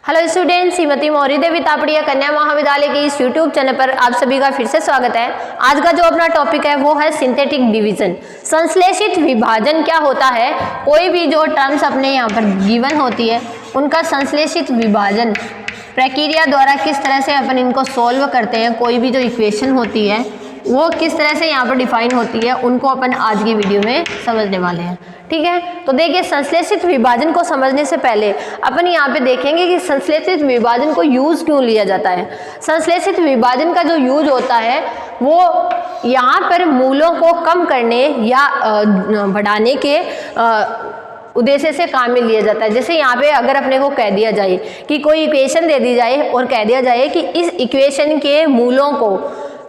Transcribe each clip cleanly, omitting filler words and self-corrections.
Hello student, Shrimati Maurya देवी तापड़िया कन्या महाविद्यालय के इस यूट्यूब चैनल पर आप सभी का फिर से स्वागत है। आज का जो अपना टॉपिक है वो है सिंथेटिक डिवीजन। संश्लेषित विभाजन क्या होता है? कोई भी जो टर्म्स अपने यहाँ पर गिवन होती है उनका संश्लेषित विभाजन प्रक्रिया द्वारा किस तरह से अपन इनको सॉल्व करते हैं, कोई भी जो इक्वेशन होती है वो किस तरह से यहाँ पर डिफाइन होती है, उनको अपन आज की वीडियो में समझने वाले हैं। ठीक है, तो देखिए संश्लेषित विभाजन को समझने से पहले अपन यहाँ पे देखेंगे कि संश्लेषित विभाजन को यूज क्यों लिया जाता है। संश्लेषित विभाजन का जो यूज होता है वो यहाँ पर मूलों को कम करने या बढ़ाने के उद्देश्य से काम में लिया जाता है। जैसे यहाँ पे अगर अपने को कह दिया जाए कि कोई इक्वेशन दे दी जाए और कह दिया जाए कि इस इक्वेशन के मूलों को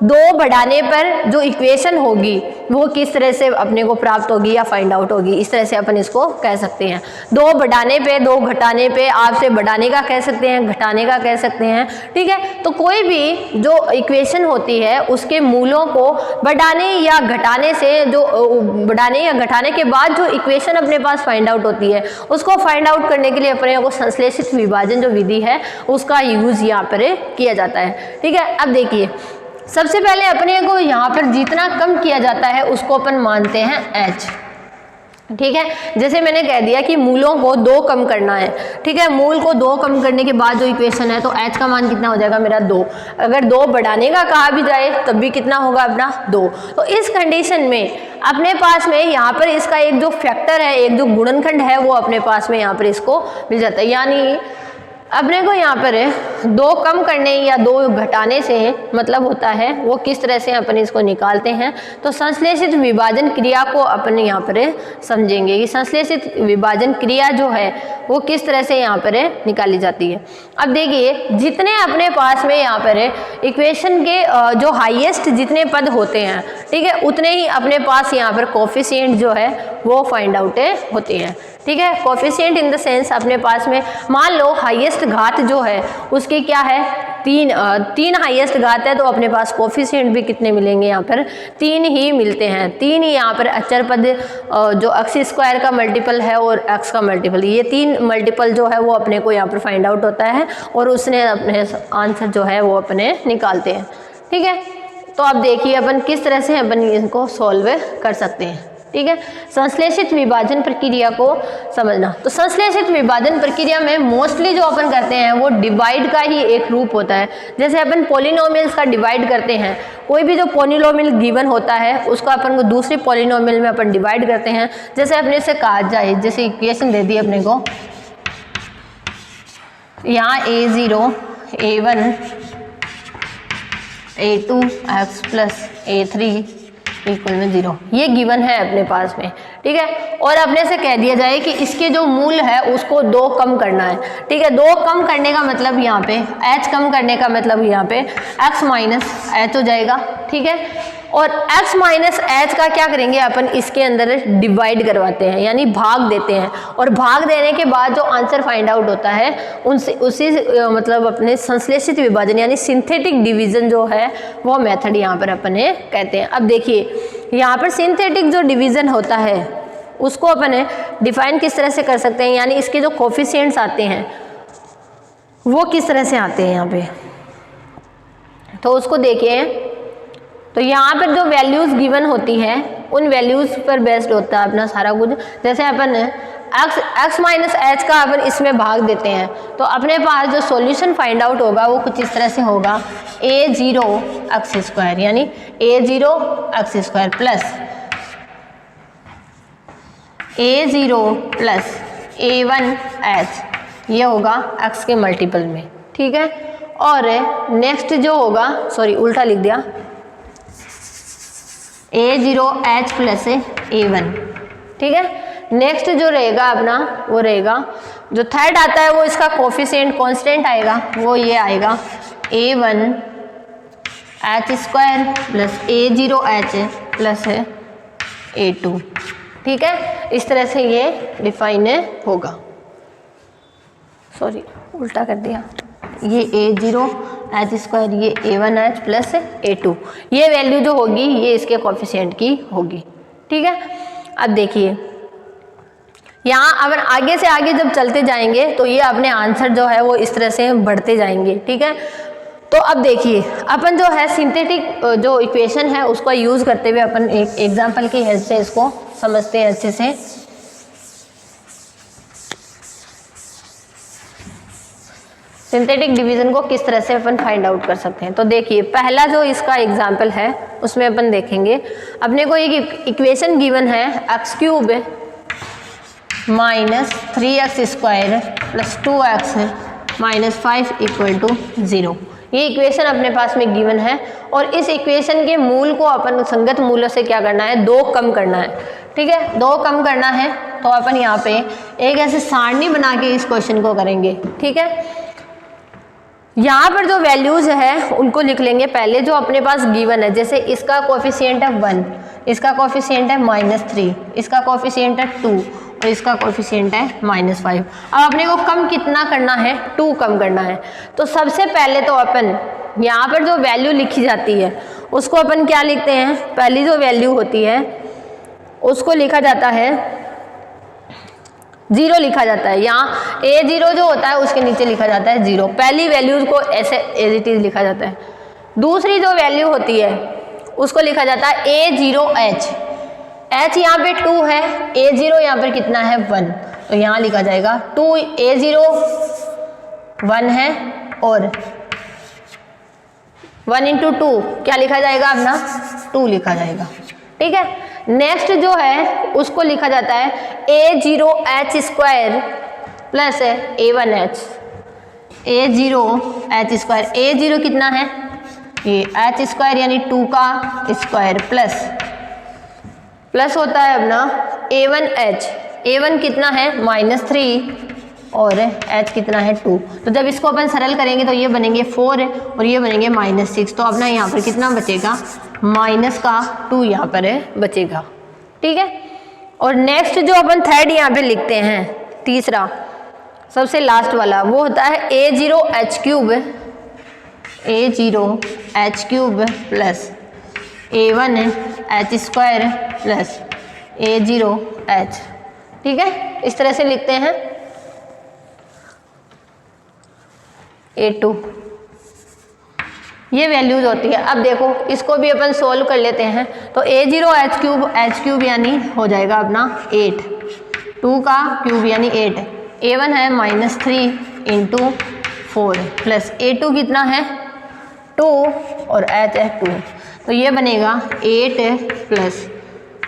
2 बढ़ाने पर जो इक्वेशन होगी वो किस तरह से अपने को प्राप्त होगी या फाइंड आउट होगी, इस तरह से अपन इसको कह सकते हैं। 2 बढ़ाने पे, 2 घटाने पे, आपसे बढ़ाने का कह सकते हैं, घटाने का कह सकते हैं। ठीक है, तो कोई भी जो इक्वेशन होती है उसके मूलों को बढ़ाने या घटाने से, जो बढ़ाने या घटाने के बाद जो इक्वेशन अपने पास फाइंड आउट होती है उसको फाइंड आउट करने के लिए अपने को संश्लेषित विभाजन जो विधि है उसका यूज यहाँ पर किया जाता है। ठीक है, अब देखिए सबसे पहले अपने को यहाँ पर जितना कम किया जाता है उसको अपन मानते हैं h। ठीक है, जैसे मैंने कह दिया कि मूलों को 2 कम करना है। ठीक है, मूल को 2 कम करने के बाद जो इक्वेशन है तो h का मान कितना हो जाएगा मेरा 2। अगर 2 बढ़ाने का कहा भी जाए तब भी कितना होगा अपना 2। तो इस कंडीशन में अपने पास में यहाँ पर इसका एक जो फैक्टर है, एक जो गुणनखंड है वो अपने पास में यहाँ पर इसको मिल जाता है। यानी अपने को यहाँ पर 2 कम करने या 2 घटाने से मतलब होता है वो किस तरह से अपन इसको निकालते हैं। तो संश्लेषित विभाजन क्रिया को अपन यहाँ पर समझेंगे कि संश्लेषित विभाजन क्रिया जो है वो किस तरह से यहाँ पर निकाली जाती है। अब देखिए जितने अपने पास में यहाँ पर इक्वेशन के जो हाईएस्ट जितने पद होते हैं, ठीक है, उतने ही अपने पास यहाँ पर कोफिशिएंट जो है वो फाइंड आउट होते हैं। ठीक है, कोफिशिएंट इन द सेंस अपने पास में मान लो हाईएस्ट घात जो है उसकी क्या है 3 हाईएस्ट घात है तो अपने पास कोफिशिएंट भी कितने मिलेंगे यहाँ पर 3 ही मिलते हैं। 3 ही यहाँ पर अचर पद जो x स्क्वायर का मल्टीपल है और x का मल्टीपल, ये 3 मल्टीपल जो है वो अपने को यहाँ पर फाइंड आउट होता है और उसने अपने आंसर जो है वो अपने निकालते हैं। ठीक है, तो अब देखिए अपन किस तरह से अपन इनको सॉल्व कर सकते हैं। ठीक है, संश्लेषित विभाजन प्रक्रिया को समझना। तो संश्लेषित विभाजन प्रक्रिया में मोस्टली जो अपन करते हैं वो डिवाइड का ही एक रूप होता है। जैसे अपन पॉलिनोमियल्स का डिवाइड करते हैं, कोई भी जो पॉलिनोमियल गिवन होता है उसको अपन को दूसरे पॉलिनोमियल में अपन डिवाइड करते हैं। जैसे अपने से कहा जाए, जैसे इक्वेशन दे दी अपने को यहाँ a0 a1 a2 x plus a3 equal में 0, ये गिवन है अपने पास में। ठीक है, और अपने से कह दिया जाए कि इसके जो मूल है उसको 2 कम करना है। ठीक है, 2 कम करने का मतलब यहाँ पे h कम करने का मतलब यहाँ पे x माइनस h हो जाएगा। ठीक है, और x माइनस h का क्या करेंगे अपन इसके अंदर डिवाइड करवाते हैं, यानी भाग देते हैं, और भाग देने के बाद जो आंसर फाइंड आउट होता है उनसे उसी मतलब अपने संश्लेषित विभाजन यानी सिंथेटिक डिवीजन जो है वो मेथड यहाँ पर अपने कहते हैं। अब देखिए यहाँ पर सिंथेटिक जो डिवीजन होता है उसको अपन डिफाइन किस तरह से कर सकते हैं, यानी इसके जो कोफिशिएंट्स आते हैं वो किस तरह से आते हैं यहाँ पे, तो उसको देखिए। तो यहाँ पर जो वैल्यूज गिवन होती है उन वैल्यूज पर बेस्ड होता है अपना सारा कुछ। जैसे अपन x माइनस h का अपन इसमें भाग देते हैं तो अपने पास जो सॉल्यूशन फाइंड आउट होगा वो कुछ इस तरह से होगा a0 x स्क्वायर, यानी a0 x square plus a0 plus a1 h, ये होगा x के मल्टीपल में। ठीक है, और नेक्स्ट जो होगा, सॉरी उल्टा लिख दिया, a0 h प्लस a1। ठीक है, नेक्स्ट जो रहेगा अपना वो रहेगा, जो थर्ड आता है वो इसका कोफिशिएंट कांस्टेंट आएगा, वो ये आएगा a1 h square plus a0 h plus a2। ठीक है, इस तरह से ये डिफाइन होगा। सॉरी उल्टा कर दिया, ये a0 h स्क्वायर, ये a1 h प्लस a2, ये वैल्यू जो होगी ये इसके कोफिशिएंट की होगी। ठीक है, अब देखिए यहाँ अपन आगे से आगे जब चलते जाएंगे तो ये अपने आंसर जो है वो इस तरह से बढ़ते जाएंगे, ठीक है। तो अब देखिए अपन जो है सिंथेटिक जो इक्वेशन है उसको यूज करते हुए अपन एक एग्जांपल की हेल्प से इसको समझते हैं अच्छे से। सिंथेटिक डिवीजन को किस तरह से अपन फाइंड आउट कर सकते हैं। तो देखिए पहला जो इसका एग्जांपल है उसमें अपन देखेंगे, अपने को एक इक्वेशन गिवन है X cube minus 3x square plus 2x minus 5 equal to 0। ये इक्वेशन अपने पास में गिवन है और इस इक्वेशन के मूल को अपन संगत मूलों से क्या करना है, 2 कम करना है, ठीक है। 2 कम करना है तो अपन यहाँ पे एक ऐसे सारणी बना के इस क्वेश्चन को करेंगे, ठीक है। यहाँ पर जो वैल्यूज है उनको लिख लेंगे पहले जो अपने पास गिवन है, जैसे इसका कोफिशिएंट है 1, इसका कोफिशिएंट है -3, इसका कोफिशिएंट है 2 और इसका कोफिशिएंट है -5। अब अपने को कम कितना करना है, 2 कम करना है। तो सबसे पहले तो अपन यहाँ पर जो वैल्यू लिखी जाती है उसको अपन क्या लिखते हैं, पहली जो वैल्यू होती है उसको लिखा जाता है 0 लिखा जाता है। यहाँ A0 जो होता है उसके नीचे लिखा जाता है 0, पहली वैल्यूज को ऐसे एज इट इज लिखा जाता है। दूसरी जो वैल्यू होती है उसको लिखा जाता है A0H, H यहाँ पे 2 है, A0 यहाँ पर कितना है 1, तो यहाँ लिखा जाएगा 2, A0 1 है और 1 इंटू 2 क्या लिखा जाएगा अपना 2 लिखा जाएगा, ठीक है। नेक्स्ट जो है उसको लिखा जाता है A0H square plus A1H, A0H square, A0 कितना है ये H स्क्वायर यानी 2 का स्क्वायर प्लस होता है अपना A1H, A1 कितना है -3 और H कितना है 2। तो जब इसको अपन सरल करेंगे तो ये बनेंगे 4 और ये बनेंगे -6, तो अपना यहाँ पर कितना बचेगा -2 यहाँ पर बचेगा, ठीक है। और नेक्स्ट जो अपन थर्ड यहाँ पे लिखते हैं, तीसरा सबसे लास्ट वाला वो होता है A0H cube plus A1H square plus A0H, ठीक है। इस तरह से लिखते हैं A2, ये वैल्यूज होती है। अब देखो इसको भी अपन सोल्व कर लेते हैं, तो A0H क्यूब यानी हो जाएगा अपना 8, 2 का क्यूब यानी 8, A1 है -3 इंटू 4 प्लस A2 कितना है 2 और H है 2, तो ये बनेगा 8 प्लस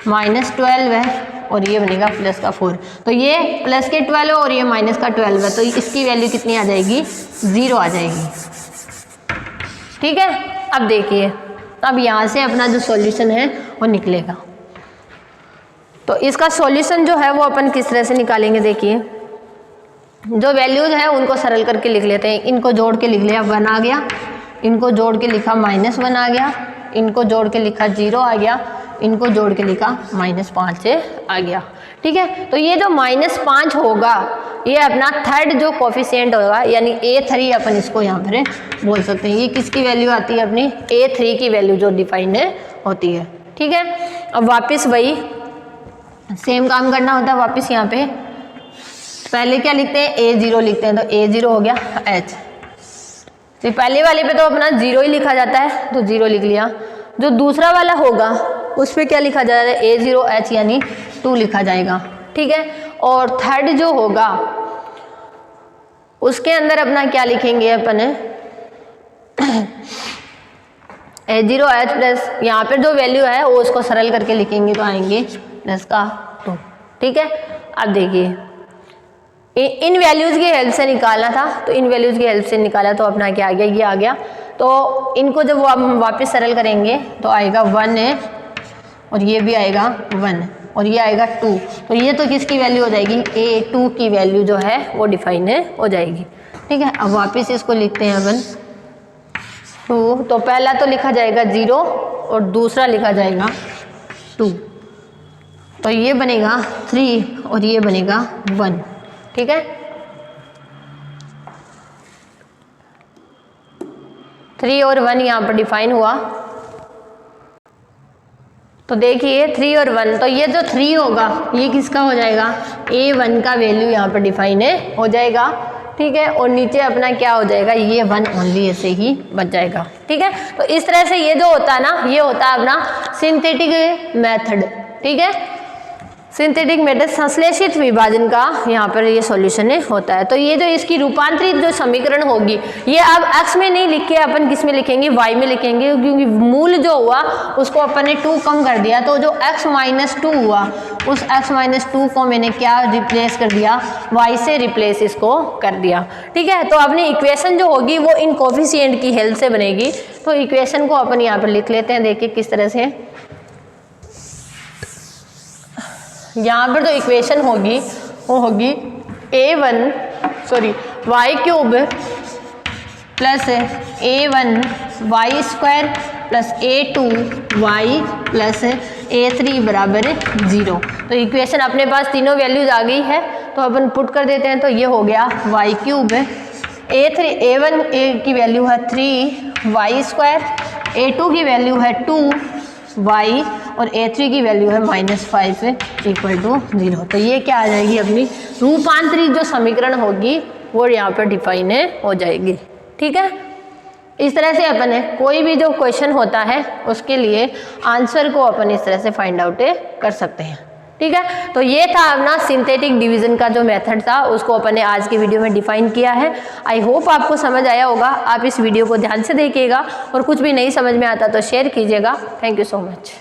-12 है और ये बनेगा प्लस का 4, तो ये प्लस के 12 है और ये माइनस का 12 है, तो इसकी वैल्यू कितनी आ जाएगी 0 आ जाएगी, ठीक है। अब देखिए अब यहाँ से अपना जो सॉल्यूशन है वो निकलेगा। तो इसका सॉल्यूशन जो है वो अपन किस तरह से निकालेंगे, देखिए जो वैल्यूज है उनको सरल करके लिख लेते हैं। इनको जोड़ के लिख लिया 1 आ गया, इनको जोड़ के लिखा -1 आ गया, इनको जोड़ के लिखा 0 आ गया, इनको जोड़ के लिखा -5 आ गया, ठीक है। तो ये जो -5 होगा ये अपना थर्ड जो कोफिशिएंट होगा यानी A3 अपन इसको यहाँ पर बोल सकते हैं। ये किसकी वैल्यू आती है अपनी A3 की वैल्यू जो डिफाइन होती है, ठीक है। अब वापस वही सेम काम करना होता है, वापस यहाँ पे पहले क्या लिखते हैं A0 लिखते हैं, तो A0 हो गया H, तो पहले वाले पे तो अपना 0 ही लिखा जाता है तो 0 लिख लिया। जो दूसरा वाला होगा उस पर क्या लिखा जाएगा A0H यानी 2 लिखा जाएगा, ठीक है। और थर्ड जो होगा उसके अंदर अपना क्या लिखेंगे अपन A0H प्लस यहाँ पर जो वैल्यू है वो उसको सरल करके लिखेंगे तो आएंगे प्लस का 2, ठीक है। अब देखिए इन वैल्यूज की हेल्प से निकालना था, तो इन वैल्यूज की हेल्प से निकाला तो अपना क्या आ गया, ये आ गया। तो इनको जब हम वापस सरल करेंगे तो आएगा 1 है और ये भी आएगा 1 और ये आएगा 2, तो ये तो किसकी वैल्यू हो जाएगी A2 की वैल्यू जो है वो डिफाइन हो जाएगी, ठीक है। अब वापस इसको लिखते हैं अपन 2, तो पहला तो लिखा जाएगा 0 और दूसरा लिखा जाएगा 2, तो ये बनेगा 3 और ये बनेगा 1, ठीक है। 3 और 1 यहाँ पर डिफाइन हुआ, तो देखिए 3 और 1, तो ये जो 3 होगा ये किसका हो जाएगा, A1 का वैल्यू यहाँ पर डिफाइन हो जाएगा, ठीक है। और नीचे अपना क्या हो जाएगा, ये 1 ओनली ऐसे ही बच जाएगा, ठीक है। तो इस तरह से ये जो होता है ना, ये होता है अपना सिंथेटिक मेथड, ठीक है। सिंथेटिक मेथड संश्लेषित विभाजन का यहाँ पर ये सॉल्यूशन होता है। तो ये जो इसकी रूपांतरित जो समीकरण होगी, ये अब x में नहीं लिख के अपन किस में लिखेंगे, y में लिखेंगे, क्योंकि मूल जो हुआ उसको अपन ने 2 कम कर दिया, तो जो x माइनस 2 हुआ उस x माइनस 2 को मैंने क्या रिप्लेस कर दिया, y से रिप्लेस इसको कर दिया, ठीक है। तो अपनी इक्वेशन जो होगी वो इन कोफिशिएंट की हेल्प से बनेगी। तो इक्वेशन को अपन यहाँ पर लिख लेते हैं, देखिए किस तरह से। यहाँ पर जो इक्वेशन होगी वो होगी y cube plus A1 y square plus A2 y plus A3 बराबर 0। तो इक्वेशन अपने पास तीनों वैल्यूज आ गई है, तो अपन पुट कर देते हैं। तो ये हो गया y क्यूब, A1 की वैल्यू है 3 y स्क्वायर, A2 की वैल्यू है 2 y और A3 की वैल्यू है -5 इक्वल टू 0। तो ये क्या आ जाएगी, अपनी रूपांतरित जो समीकरण होगी वो यहाँ पर डिफाइन हो जाएगी, ठीक है। इस तरह से अपन कोई भी जो क्वेश्चन होता है उसके लिए आंसर को अपन इस तरह से फाइंड आउट कर सकते हैं, ठीक है। तो ये था अपना सिंथेटिक डिवीजन का जो मेथड था, उसको अपन ने आज की वीडियो में डिफाइन किया है। आई होप आपको समझ आया होगा। आप इस वीडियो को ध्यान से देखिएगा और कुछ भी नहीं समझ में आता तो शेयर कीजिएगा। Thank you so much.